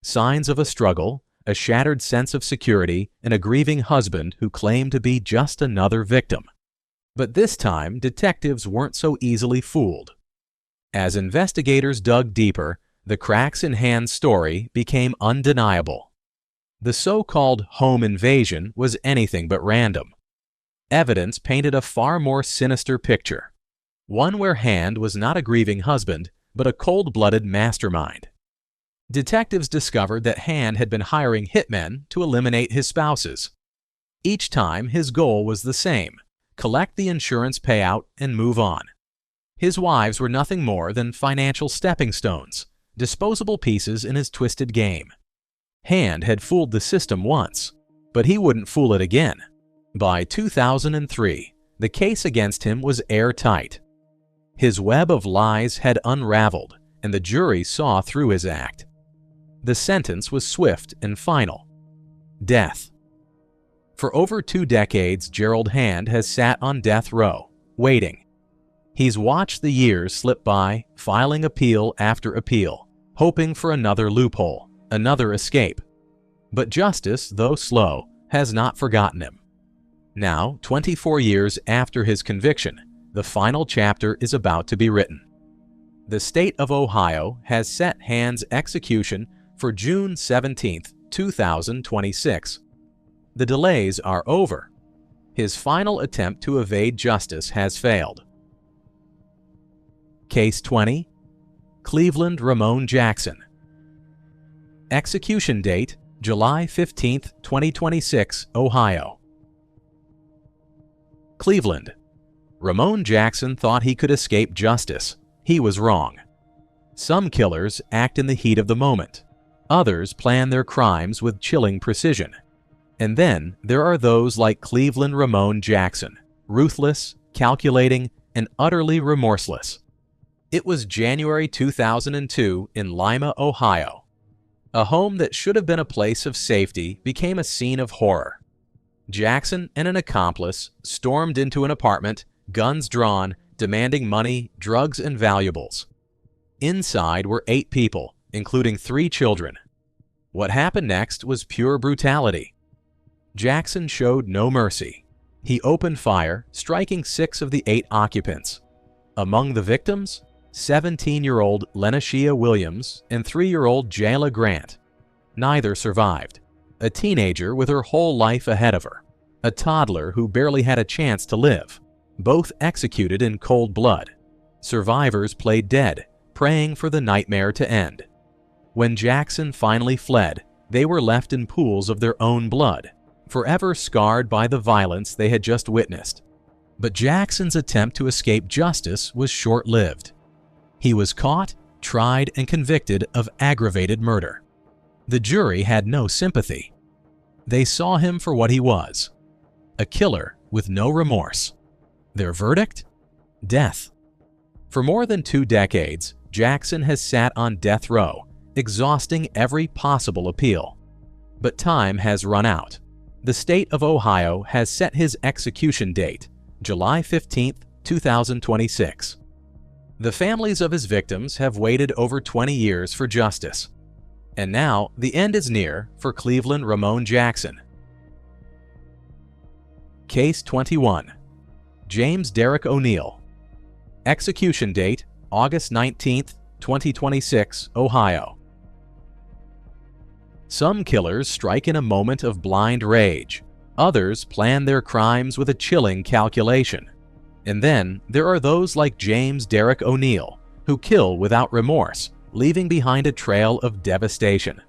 Signs of a struggle, a shattered sense of security, and a grieving husband who claimed to be just another victim. But this time, detectives weren't so easily fooled. As investigators dug deeper, the cracks in Hand's story became undeniable. The so-called home invasion was anything but random. Evidence painted a far more sinister picture, one where Hand was not a grieving husband, but a cold-blooded mastermind. Detectives discovered that Hand had been hiring hitmen to eliminate his spouses. Each time, his goal was the same: collect the insurance payout and move on. His wives were nothing more than financial stepping stones, disposable pieces in his twisted game. Hand had fooled the system once, but he wouldn't fool it again. By 2003, the case against him was airtight. His web of lies had unraveled, and the jury saw through his act. The sentence was swift and final: death. For over 2 decades, Gerald Hand has sat on death row, waiting. He's watched the years slip by, filing appeal after appeal, hoping for another loophole, another escape. But justice, though slow, has not forgotten him. Now, 24 years after his conviction, the final chapter is about to be written. The state of Ohio has set Hand's execution for June 17, 2026. The delays are over. His final attempt to evade justice has failed. Case 20. Cleveland Ramon Jackson. Execution date, July 15, 2026, Ohio. Cleveland. Ramon Jackson thought he could escape justice. He was wrong. Some killers act in the heat of the moment. Others plan their crimes with chilling precision. And then there are those like Cleveland Ramon Jackson, ruthless, calculating, and utterly remorseless. It was January 2002 in Lima, Ohio. A home that should have been a place of safety became a scene of horror. Jackson and an accomplice stormed into an apartment, guns drawn, demanding money, drugs, and valuables. Inside were 8 people, including 3 children. What happened next was pure brutality. Jackson showed no mercy. He opened fire, striking 6 of the 8 occupants. Among the victims, 17-year-old Lenashia Williams and 3-year-old Jayla Grant. Neither survived. A teenager with her whole life ahead of her. A toddler who barely had a chance to live. Both executed in cold blood. Survivors played dead, praying for the nightmare to end. When Jackson finally fled, they were left in pools of their own blood, forever scarred by the violence they had just witnessed. But Jackson's attempt to escape justice was short-lived. He was caught, tried, and convicted of aggravated murder. The jury had no sympathy. They saw him for what he was, a killer with no remorse. Their verdict? Death. For more than 2 decades, Jackson has sat on death row, exhausting every possible appeal. But time has run out. The state of Ohio has set his execution date, July 15, 2026. The families of his victims have waited over 20 years for justice. And now the end is near for Cleveland Ramon Jackson. Case 21. James Derek O'Neal. Execution date, August 19, 2026, Ohio. Some killers strike in a moment of blind rage. Others plan their crimes with a chilling calculation. And then there are those like James Derek O'Neal, who kill without remorse, leaving behind a trail of devastation.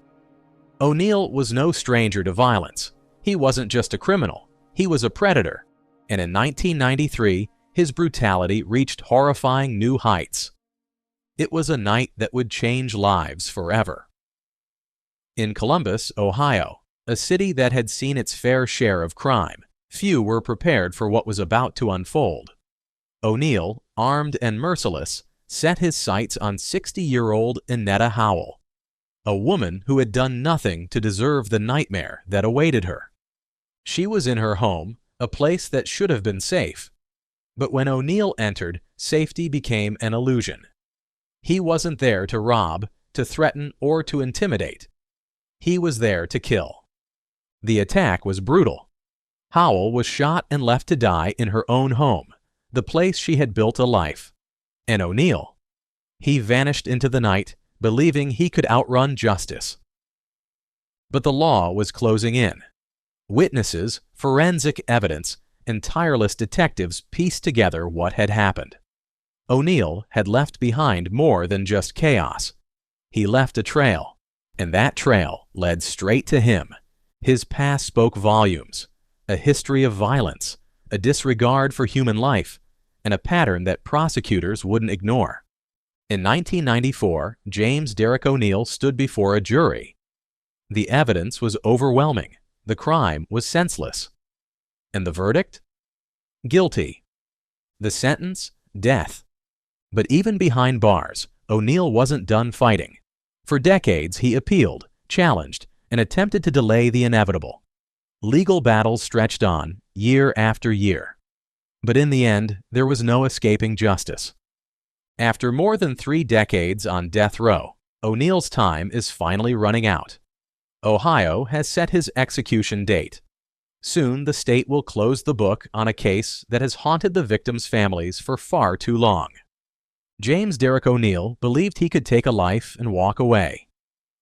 O'Neal was no stranger to violence. He wasn't just a criminal, he was a predator. And in 1993, his brutality reached horrifying new heights. It was a night that would change lives forever. In Columbus, Ohio, a city that had seen its fair share of crime, few were prepared for what was about to unfold. O'Neal, armed and merciless, set his sights on 60-year-old Inetta Howell, a woman who had done nothing to deserve the nightmare that awaited her. She was in her home, a place that should have been safe. But when O'Neal entered, safety became an illusion. He wasn't there to rob, to threaten, or to intimidate. He was there to kill. The attack was brutal. Howell was shot and left to die in her own home, the place she had built a life. And O'Neal, he vanished into the night, believing he could outrun justice. But the law was closing in. Witnesses, forensic evidence, and tireless detectives pieced together what had happened. O'Neal had left behind more than just chaos. He left a trail, and that trail led straight to him. His past spoke volumes, a history of violence, a disregard for human life, and a pattern that prosecutors wouldn't ignore. In 1994, James Derek O'Neal stood before a jury. The evidence was overwhelming. The crime was senseless. And the verdict? Guilty. The sentence? Death. But even behind bars, O'Neal wasn't done fighting. For decades, he appealed, challenged, and attempted to delay the inevitable. Legal battles stretched on, year after year. But in the end, there was no escaping justice. After more than 3 decades on death row, O'Neal's time is finally running out. Ohio has set his execution date. Soon, the state will close the book on a case that has haunted the victims' families for far too long. James Derek O'Neal believed he could take a life and walk away.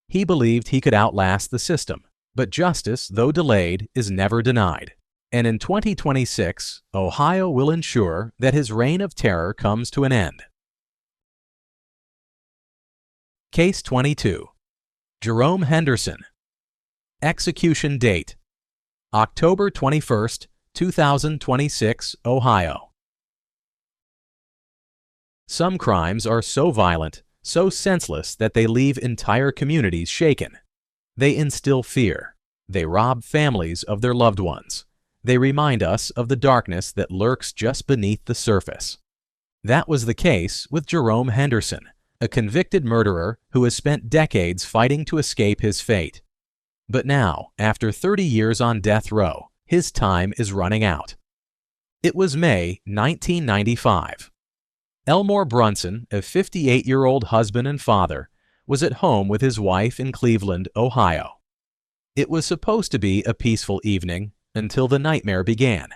He believed he could outlast the system, but justice, though delayed, is never denied. And in 2026, Ohio will ensure that his reign of terror comes to an end. Case 22. Jerome Henderson. Execution date, October 21, 2026, Ohio. Some crimes are so violent, so senseless that they leave entire communities shaken. They instill fear. They rob families of their loved ones. They remind us of the darkness that lurks just beneath the surface. That was the case with Jerome Henderson, a convicted murderer who has spent decades fighting to escape his fate. But now, after 30 years on death row, his time is running out. It was May 1995. Elmore Brunson, a 58-year-old husband and father, was at home with his wife in Cleveland, Ohio. It was supposed to be a peaceful evening until the nightmare began.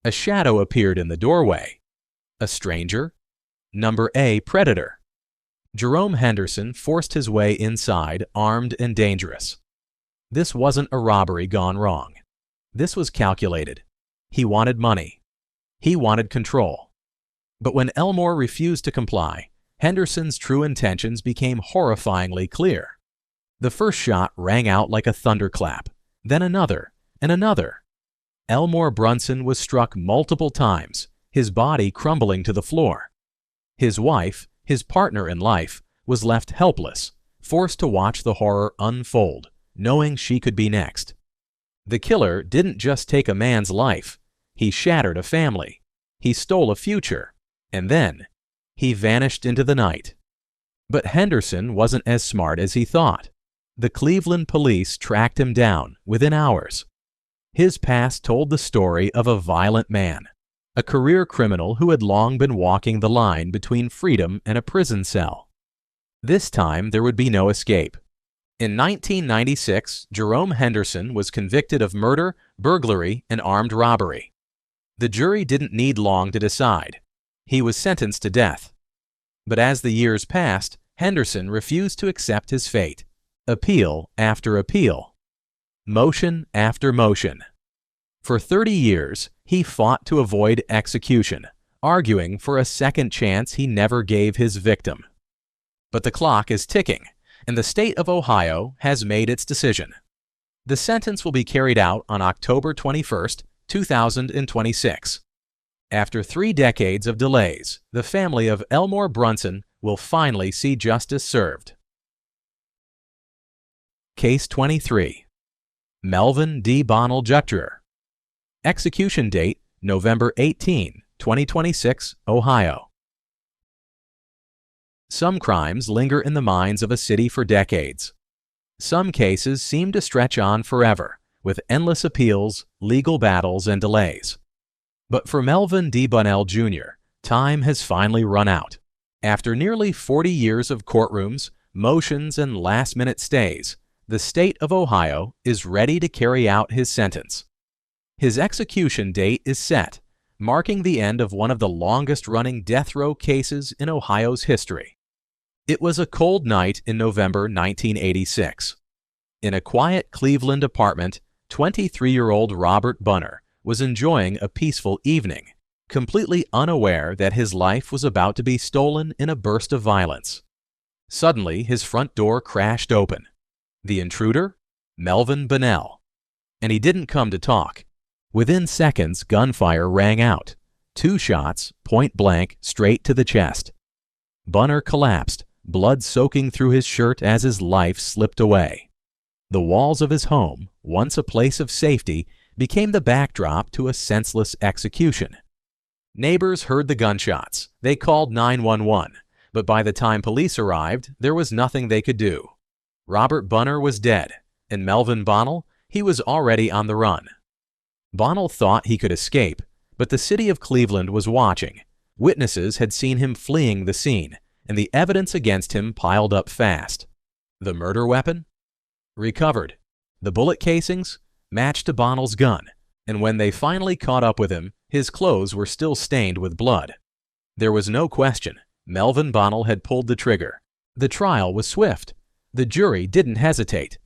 A shadow appeared in the doorway. A stranger? Number A. Predator. Jerome Henderson forced his way inside, armed and dangerous. This wasn't a robbery gone wrong. This was calculated. He wanted money. He wanted control. But when Elmore refused to comply, Henderson's true intentions became horrifyingly clear. The first shot rang out like a thunderclap, then another and another. Elmore Brunson was struck multiple times, his body crumbling to the floor. His wife, his partner in life, was left helpless, forced to watch the horror unfold, knowing she could be next. The killer didn't just take a man's life, he shattered a family, he stole a future, and then he vanished into the night. But Henderson wasn't as smart as he thought. The Cleveland police tracked him down within hours. His past told the story of a violent man, a career criminal who had long been walking the line between freedom and a prison cell. This time there would be no escape. In 1996, Jerome Henderson was convicted of murder, burglary, and armed robbery. The jury didn't need long to decide. He was sentenced to death. But as the years passed, Henderson refused to accept his fate. Appeal after appeal. Motion after motion. For 30 years, he fought to avoid execution, arguing for a second chance he never gave his victim. But the clock is ticking, and the state of Ohio has made its decision. The sentence will be carried out on October 21, 2026. After 3 decades of delays, the family of Elmore Brunson will finally see justice served. Case 23. Melvin D. Bonnell Jr. Execution date, November 18, 2026, Ohio. Some crimes linger in the minds of a city for decades. Some cases seem to stretch on forever, with endless appeals, legal battles, and delays. But for Melvin D. Bonnell Jr., time has finally run out. After nearly 40 years of courtrooms, motions, and last-minute stays, the state of Ohio is ready to carry out his sentence. His execution date is set, marking the end of one of the longest-running death row cases in Ohio's history. It was a cold night in November 1986. In a quiet Cleveland apartment, 23-year-old Robert Bunner was enjoying a peaceful evening, completely unaware that his life was about to be stolen in a burst of violence. Suddenly, his front door crashed open. The intruder? Melvin Bonnell. And he didn't come to talk. Within seconds, gunfire rang out. 2 shots, point blank, straight to the chest. Bunner collapsed, blood soaking through his shirt as his life slipped away. The walls of his home, once a place of safety, became the backdrop to a senseless execution. Neighbors heard the gunshots. They called 911, but by the time police arrived, there was nothing they could do. Robert Bunner was dead, and Melvin Bonnell, he was already on the run. Bonnell thought he could escape, but the city of Cleveland was watching. Witnesses had seen him fleeing the scene, and the evidence against him piled up fast. The murder weapon? Recovered. The bullet casings? Matched to Bonnell's gun, and when they finally caught up with him, his clothes were still stained with blood. There was no question. Melvin Bonnell had pulled the trigger. The trial was swift. The jury didn't hesitate.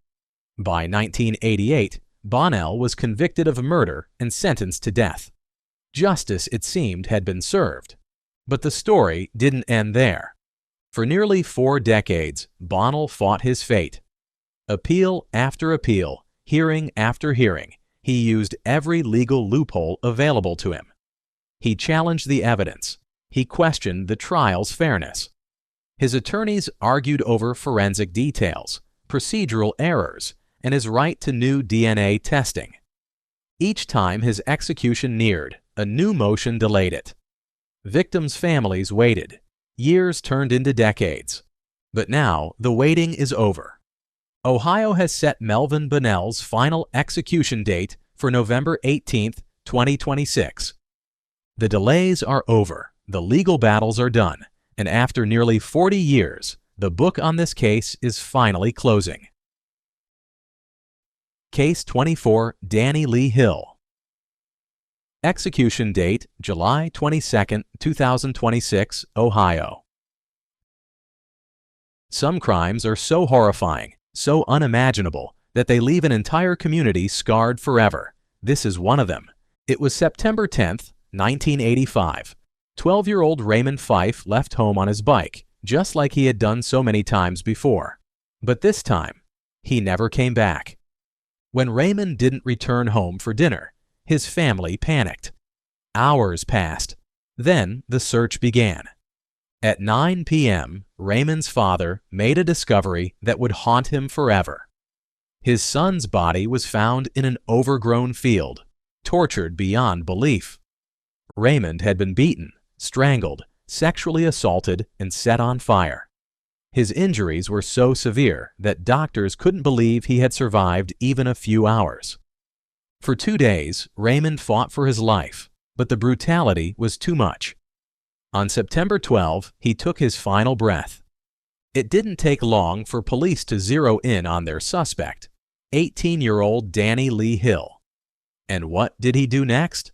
By 1988, Bonnell was convicted of murder and sentenced to death. Justice, it seemed, had been served. But the story didn't end there. For nearly 4 decades, Bonnell fought his fate. Appeal after appeal, hearing after hearing, he used every legal loophole available to him. He challenged the evidence. He questioned the trial's fairness. His attorneys argued over forensic details, procedural errors, and his right to new DNA testing. Each time his execution neared, a new motion delayed it. Victims' families waited. Years turned into decades. But now the waiting is over. Ohio has set Melvin Bonnell's final execution date for November 18, 2026. The delays are over, the legal battles are done, and after nearly 40 years, the book on this case is finally closing. Case 24, Danny Lee Hill. Execution date, July 22, 2026, Ohio. Some crimes are so horrifying, so unimaginable, that they leave an entire community scarred forever. This is one of them. It was September 10, 1985. 12-year-old Raymond Fife left home on his bike, just like he had done so many times before. But this time, he never came back. When Raymond didn't return home for dinner, his family panicked. Hours passed. Then the search began. At 9 p.m., Raymond's father made a discovery that would haunt him forever. His son's body was found in an overgrown field, tortured beyond belief. Raymond had been beaten, strangled, sexually assaulted, and set on fire. His injuries were so severe that doctors couldn't believe he had survived even a few hours. For 2 days, Raymond fought for his life, but the brutality was too much. On September 12, he took his final breath. It didn't take long for police to zero in on their suspect, 18-year-old Danny Lee Hill. And what did he do next?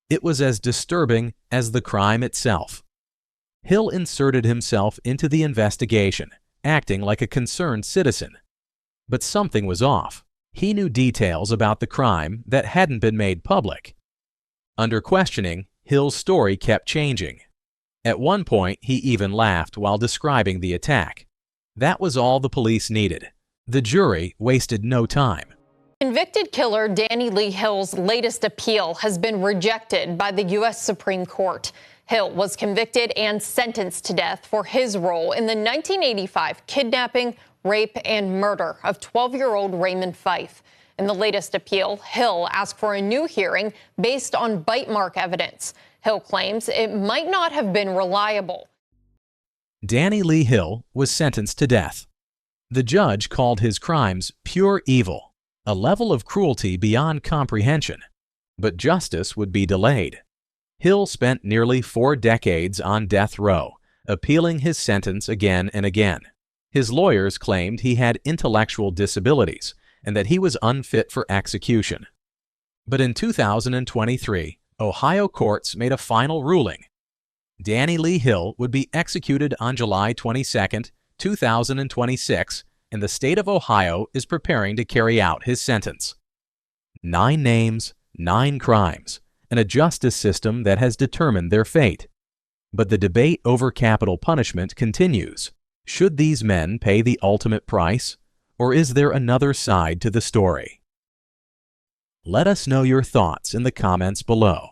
It was as disturbing as the crime itself. Hill inserted himself into the investigation, acting like a concerned citizen. But something was off. He knew details about the crime that hadn't been made public. Under questioning, Hill's story kept changing. At one point, he even laughed while describing the attack. That was all the police needed. The jury wasted no time. Convicted killer Danny Lee Hill's latest appeal has been rejected by the U.S. Supreme Court. Hill was convicted and sentenced to death for his role in the 1985 kidnapping, rape, and murder of 12-year-old Raymond Fife. In the latest appeal, Hill asked for a new hearing based on bite mark evidence. Hill claims it might not have been reliable. Danny Lee Hill was sentenced to death. The judge called his crimes pure evil, a level of cruelty beyond comprehension. But justice would be delayed. Hill spent nearly 4 decades on death row, appealing his sentence again and again. His lawyers claimed he had intellectual disabilities and that he was unfit for execution. But in 2023, Ohio courts made a final ruling. Danny Lee Hill would be executed on July 22, 2026, and the state of Ohio is preparing to carry out his sentence. 9 names, 9 crimes, and a justice system that has determined their fate. But the debate over capital punishment continues. Should these men pay the ultimate price, or is there another side to the story? Let us know your thoughts in the comments below.